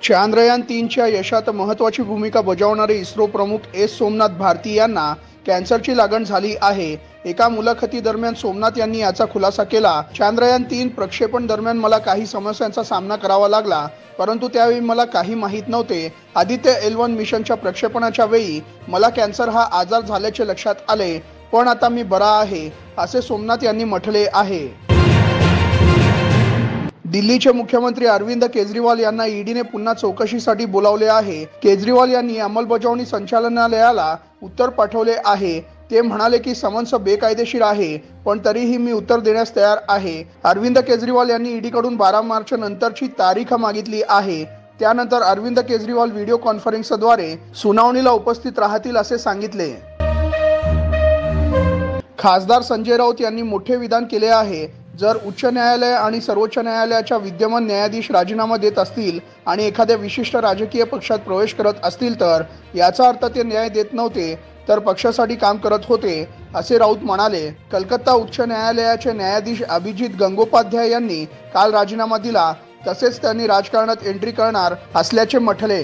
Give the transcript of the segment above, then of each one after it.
चांद्रयान-3च्या यशात महत्त्वाची भूमिका बजावणारे इस्रो प्रमुख एस सोमनाथ भारती यांना कॅन्सरची लागण झाली आहे। एका मुलाखतीदरम्यान सोमनाथ यांनी याचा खुलासा केला। चांद्रयान-3 प्रक्षेपण दरम्यान मला काही समस्यांचा सामना करावा लागला, परंतु त्यावेळी मला काही माहीत नव्हते। आदित्य L1 मिशनच्या प्रक्षेपणाच्या वेळी मला कॅन्सर हा आजार झाल्याचे लक्षात आले, पण आता मी बरा आहे, असे सोमनाथ यांनी म्हटले आहे। दिल्लीचे मुख्यमंत्री अरविंद केजरीवाल यांना ईडीने पुन्हा चौकशीसाठी बोलावले आहे। केजरीवाल यांनी अंमलबजावणी संचालनालयाला उत्तर पाठवले आहे। ते म्हणाले की समन्स बेकायदेशीर आहे, पण तरीही मी उत्तर देण्यास तयार आहे। अरविंद केजरीवाल यांनी ईडीकडून 12 मार्च नंतरची तारीख मागितली आहे। त्यानंतर अरविंद केजरीवाल व्हिडिओ कॉन्फरन्सद्वारे सुनावणीला उपस्थित राहतील असे सांगितले। खासदार संजय राऊत यांनी मोठे विधान केले आहे। जर उच्च न्यायालय आणि सर्वोच्च न्यायालयाच्या विद्यमान न्यायाधीश राजीनामा देत असतील आणि एखाद्या विशिष्ट राजकीय पक्षात प्रवेश करत असतील तर याचा अर्थ ते न्याय देत नव्हते, तर पक्षासाठी काम करत होते, असे राऊत म्हणाले। कलकत्ता उच्च न्यायालयाचे न्यायाधीश अभिजित गंगोपाध्याय यांनी काल राजीनामा दिला, तसेच त्यांनी राजकारणात एंट्री करणार असल्याचे म्हटले।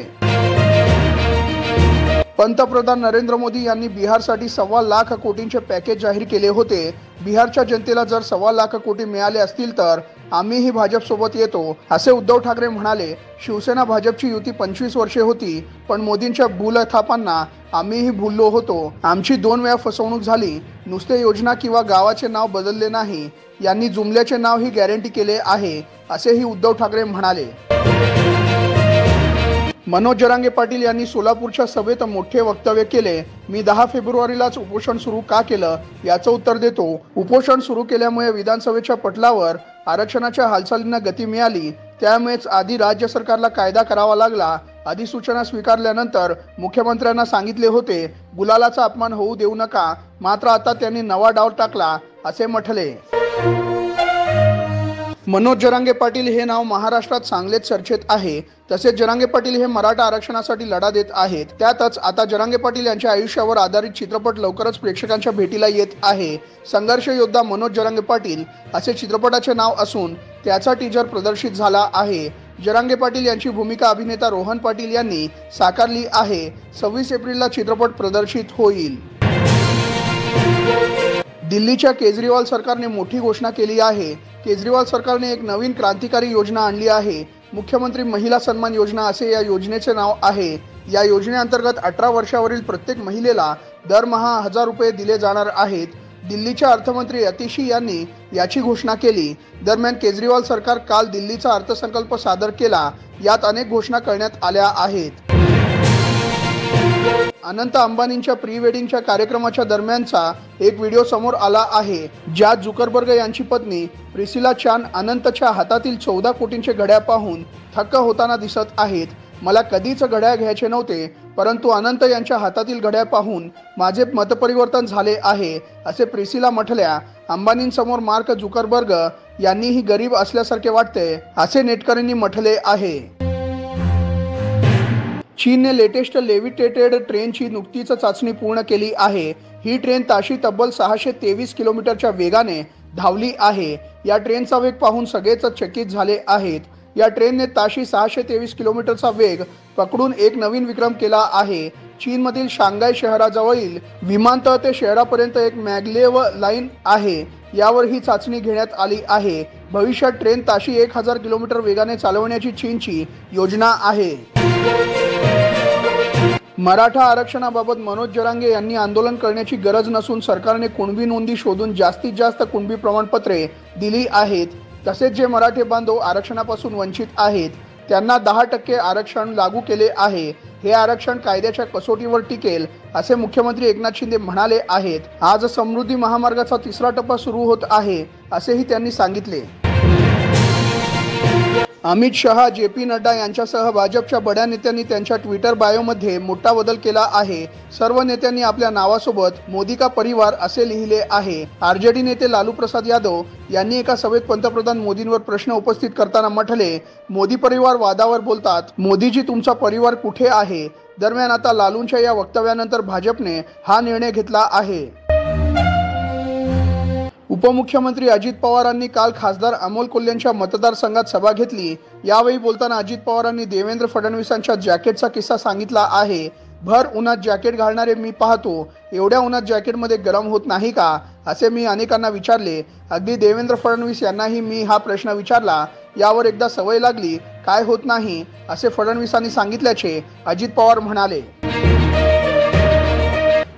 पंतप्रधान नरेंद्र मोदी यांनी बिहारसाठी 1.25 लाख कोटींचे पॅकेज जाहीर केले होते। बिहारच्या जनतेला जर 1.25 लाख कोटी मिळाले असतील तर आम्हीही भाजपसोबत येतो, असे उद्धव ठाकरे म्हणाले। शिवसेना भाजपची युती 25 वर्षे होती, पण मोदींच्या भूलथापांना आम्हीही भुललो होतो। आमची 2 वेळा फसवणूक झाली, नुसते योजना किंवा गावाचे नाव बदलले नाही, यांनी जुमल्याचे नावही गॅरंटी केले आहे, असेही उद्धव ठाकरे म्हणाले। मनोज जरांगे पाटील यांनी सोलापूरच्या सभेत मोठे वक्तव्य केले। मी 10 फेब्रुवारीलाच उपोषण सुरू का केलं याचं उत्तर देतो। उपोषण सुरू केल्यामुळे विधानसभेच्या पटलावर आरक्षणाच्या हालचालींना गती मिळाली, त्यामुळेच आधी राज्य सरकारला कायदा करावा लागला। अधिसूचना स्वीकारल्यानंतर मुख्यमंत्र्यांना सांगितले होते गुलालाचा अपमान होऊ देऊ नका, मात्र आता त्यांनी नवा डाव टाकला, असे म्हटले। मनोज जरांगे पाटील हे नाव महाराष्ट्रात चांगलेच चर्चेत आहे। तसेच जरांगे पाटील हे मराठा आरक्षणासाठी लढा देत आहेत। त्यातच आता जरांगे पाटील यांच्या आयुष्यावर आधारित चित्रपट लवकरच प्रेक्षकांच्या भेटीला येत आहे। संघर्ष योद्धा मनोज जरांगे पाटील असे चित्रपटाचे नाव असून त्याचा टीजर प्रदर्शित झाला आहे। जरांगे पाटील यांची भूमिका अभिनेता रोहन पाटील यांनी साकारली आहे। 26 एप्रिलला चित्रपट प्रदर्शित होईल। दिल्लीच्या केजरीवाल सरकारने मोठी घोषणा केली आहे। केजरीवाल सरकारने एक नवीन क्रांतिकारी योजना आणली आहे। मुख्यमंत्री महिला सन्मान योजना असे या योजनेचे नाव आहे। या योजनेअंतर्गत 18 वर्षावरील प्रत्येक महिलेला दरमहा 1000 रुपये दिले जाणार आहेत। दिल्लीच्या अर्थमंत्री अतिशी यांनी याची घोषणा केली। दरम्यान केजरीवाल सरकार काल दिल्लीचा अर्थसंकल्प सादर केला। यात अनेक घोषणा करण्यात आल्या आहेत। अनंत अंबानींच्या प्री वेडिंगच्या कार्यक्रमाच्या दरम्यानचा एक व्हिडिओ समोर आला आहे, ज्यात झुकरबर्ग यांची पत्नी प्रिसिला चान अनंतच्या हातातील 14 कोटींचे घड्याळ पाहून थक्क होताना दिसत आहेत। मला कधीच घड्याळ घ्यायचे नव्हते, परंतु अनंत यांच्या हातातील घड्याळ पाहून माझे मतपरिवर्तन झाले आहे, असे प्रिसिला म्हटल्या। अंबानींसमोर मार्क झुकरबर्ग यांनीही गरीब असल्यासारखे वाटते, असे नेटकऱ्यांनी म्हटले आहे। चीनने लेटेस्ट लेव्हिटेटेड ट्रेनची नुकतीच चाचणी पूर्ण केली आहे। ही ट्रेन ताशी तब्बल 623 किलोमीटरच्या वेगाने धावली आहे। या ट्रेनचा वेग पाहून सगळेच चकित झाले आहेत। या ट्रेनने ताशी 623 किलोमीटरचा वेग पकडून एक नवीन विक्रम केला आहे। चीनमधील शांघाय शहराजवळील विमानतळ ते शहरापर्यंत एक मॅग्लेव लाईन आहे, यावर ही चाचणी घेण्यात आली आहे। भविष्यात ट्रेन ताशी 1000 किलोमीटर वेगाने चालवण्याची चीनची योजना आहे। मराठा आरक्षणाबाबत मनोज जरांगे यांनी आंदोलन करण्याची गरज नसून सरकारने कुणबी नोंदी शोधून जास्तीत जास्त कुणबी प्रमाणपत्रे दिली आहेत। तसेच जे मराठे बांधव आरक्षणापासून वंचित आहेत त्यांना 10% आरक्षण लागू केले आहे। हे आरक्षण कायद्याच्या कसोटीवर टिकेल, असे मुख्यमंत्री एकनाथ शिंदे म्हणाले आहेत। आज समृद्धी महामार्गाचा 3रा टप्पा सुरू होत आहे, असेही त्यांनी सांगितले। अमित शहा, JP नड्डा यांच्यासह भाजपच्या बड्या नेत्यांनी त्यांच्या ट्विटर बायोमध्ये मोठा बदल केला आहे। सर्व नेत्यांनी आपल्या नावासोबत मोदी का परिवार असे लिहिले आहे। RJD नेते लालू प्रसाद यादव यांनी एका सभेत पंतप्रधान मोदींवर प्रश्न उपस्थित करताना म्हटले, मोदी परिवार वादावर बोलतात, मोदीजी तुमचा परिवार कुठे आहे? दरम्यान आता लालूंच्या या वक्तव्यानंतर भाजपने हा निर्णय घेतला आहे। उपमुख्यमंत्री अजित पवारांनी काल खासदार अमोल कोल्हेंच्या मतदारसंघात सभा घेतली। यावेळी बोलताना अजित पवारांनी देवेंद्र फडणवीसांच्या जॅकेटचा किस्सा सांगितला आहे। भर उन्हात जॅकेट घालणारे मी पाहतो, एवढ्या उन्हात जॅकेटमध्ये गरम होत नाही का, असे मी अनेकांना विचारले। अगदी देवेंद्र फडणवीस यांनाही मी हा प्रश्न विचारला, यावर एकदा सवय लागली, काय होत नाही असे फडणवीसांनी सांगितल्याचे अजित पवार म्हणाले।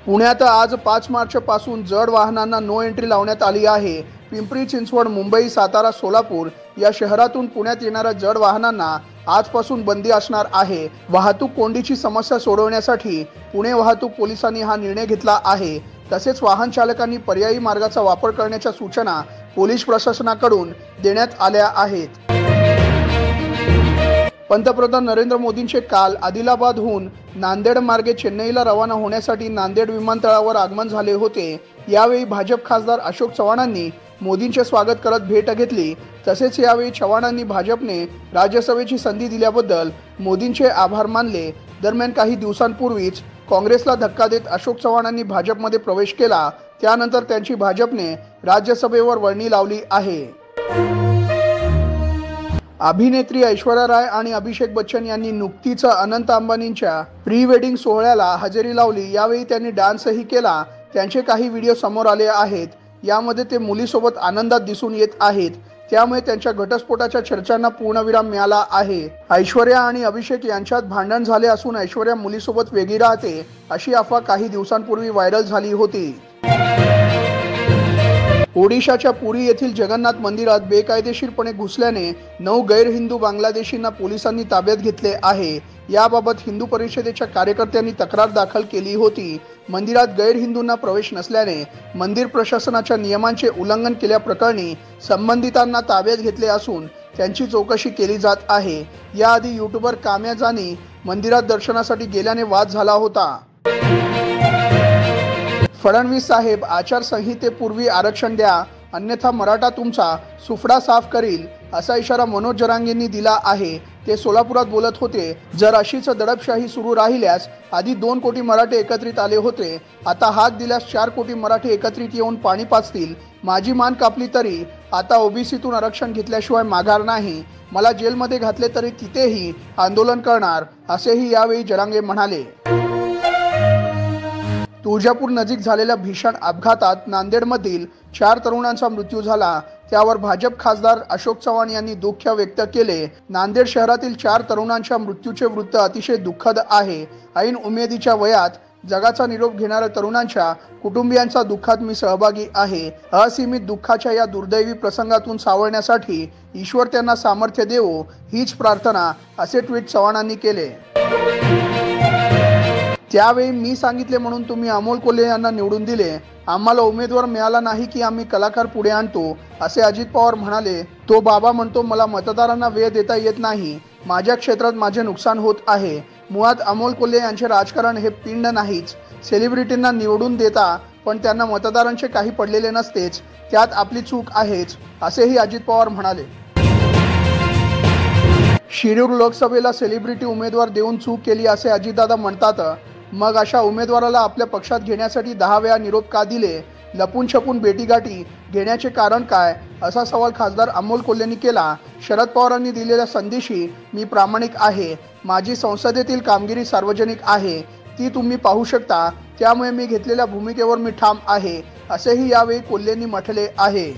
पुण्यात आज 5 मार्च पासून जड वाहनांना नो एंट्री लावण्यात आली आहे। पिंपरी चिंचवड, मुंबई, सातारा, सोलापूर या शहरातून पुण्यात येणाऱ्या जड वाहनांना आजपासून बंदी असणार आहे। वाहतूक कोंडीची समस्या सोडवण्यासाठी पुणे वाहतूक पोलिसांनी हा निर्णय घेतला आहे। तसेच वाहन चालकांनी पर्यायी मार्गाचा वापर करण्याच्या सूचना पोलीस प्रशासनाकडून देण्यात आल्या आहेत। पंतप्रधान नरेंद्र मोदींचे काल आदिलाबादहून नांदेड मार्गे चेन्नईला रवाना होण्यासाठी नांदेड विमानतळावर आगमन झाले होते। यावेळी भाजप खासदार अशोक चव्हाणांनी मोदींचे स्वागत करत भेट घेतली। तसेच यावेळी चव्हाणांनी भाजपने राज्यसभेची संधी दिल्याबद्दल मोदींचे आभार मानले। दरम्यान काही दिवसांपूर्वीच काँग्रेसला धक्का देत अशोक चव्हाणांनी भाजपमध्ये प्रवेश केला। त्यानंतर त्यांची भाजपने राज्यसभेवर वर्णी लावली आहे। अभिनेत्री ऐश्वर्या राय आणि अभिषेक बच्चन यांनी नुकतीच अनंत अंबानींच्या प्री वेडिंग सोहळ्याला हजेरी लावली। यावेळी त्यांनी डान्सही केला। त्यांचे काही व्हिडिओ समोर आले आहेत। यामध्ये ते मुलीसोबत आनंदात दिसून येत आहेत। त्यामुळे त्यांच्या घटस्फोटाच्या चर्चांना पूर्णविराम मिळाला आहे। ऐश्वर्या आणि अभिषेक यांच्यात भांडण झाले असून ऐश्वर्या मुलीसोबत वेगळी राहते अशी अफवा काही दिवसांपूर्वी व्हायरल झाली होती। ओडिशाच्या पुरी येथील जगन्नाथ मंदिरात बेकायदेशीरपणे घुसल्याने 9 गैरहिंदू बांगलादेशींना पोलिसांनी ताब्यात घेतले आहे। याबाबत हिंदू परिषदेच्या कार्यकर्त्यांनी तक्रार दाखल केली होती। मंदिरात गैरहिंदूंना प्रवेश नसल्याने मंदिर प्रशासनाच्या नियमांचे उल्लंघन केल्याप्रकरणी संबंधितांना ताब्यात घेतले असून त्यांची चौकशी केली जात आहे। याआधी यूट्यूबर काम्या जानी मंदिरात दर्शनासाठी गेल्याने वाद झाला होता। फडणवीस साहेब, आचारसंहितेपूर्वी आरक्षण द्या, अन्यथा मराठा तुमचा सुफडा साफ करील, असा इशारा मनोज जरांगेंनी दिला आहे। ते सोलापुरात बोलत होते। जर अशीच दडपशाही सुरू राहिल्यास आधी 2 कोटी मराठे एकत्रित आले होते, आता हात दिल्यास 4 कोटी मराठे एकत्रित येऊन पाणी पाजतील। माझी मान कापली तरी आता ओबीसीतून आरक्षण घेतल्याशिवाय माघार नाही। मला जेलमध्ये घातले तरी तिथेही आंदोलन करणार, असेही यावेळी जरांगे म्हणाले। तुळजापूर नजीक झालेल्या भीषण अपघातात नांदेडमधील 4 तरुणांचा मृत्यू झाला। त्यावर भाजप खासदार अशोक चव्हाण यांनी दुःख व्यक्त केले। नांदेड शहरातील 4 तरुणांच्या मृत्यूचे वृत्त अतिशय दुःखद आहे। ऐन उमेदीच्या वयात जगाचा निरोप घेणाऱ्या तरुणांच्या कुटुंबियांच्या दुःखात मी सहभागी आहे। असीमित दुःखाच्या या दुर्दैवी प्रसंगातून सावरण्यासाठी ईश्वर त्यांना सामर्थ्य देवो, हीच प्रार्थना, असे ट्विट चव्हाणांनी केले। त्यावेळी मी सांगितले म्हणून तुम्ही अमोल कोल्हे यांना निवडून दिले। आम्हाला उमेदवार मिळाला नाही की आम्ही कलाकार पुढे आणतो, असे अजित पवार म्हणाले। तो बाबा म्हणतो मला मतदारांना वेळ देता येत नाही, माझ्या क्षेत्रात माझे नुकसान होत आहे। मुळात अमोल कोल्हे यांचे राजकारण हे पिंड नाहीच। सेलिब्रिटींना निवडून देता पण त्यांना मतदारांचे काही पडलेले नसतेच, त्यात आपली चूक आहेच, असेही अजित पवार म्हणाले। शिरूर लोकसभेला सेलिब्रिटी उमेदवार देऊन चूक केली असे अजितदादा म्हणतात। मग अशा उमेदवाराला आपल्या पक्षात घेण्यासाठी 10 वेळा निरोप का दिले? लपून छपून भेटीगाठी घेण्याचे कारण काय, असा सवाल खासदार अमोल कोल्हेंनी केला। शरद पवारांनी दिलेल्या संदेशी मी प्रामाणिक आहे। माझी संसदेतील कामगिरी सार्वजनिक आहे, ती तुम्ही पाहू शकता। त्यामुळे मी घेतलेल्या भूमिकेवर मी ठाम आहे, असेही यावेळी कोल्हेंनी म्हटले आहे।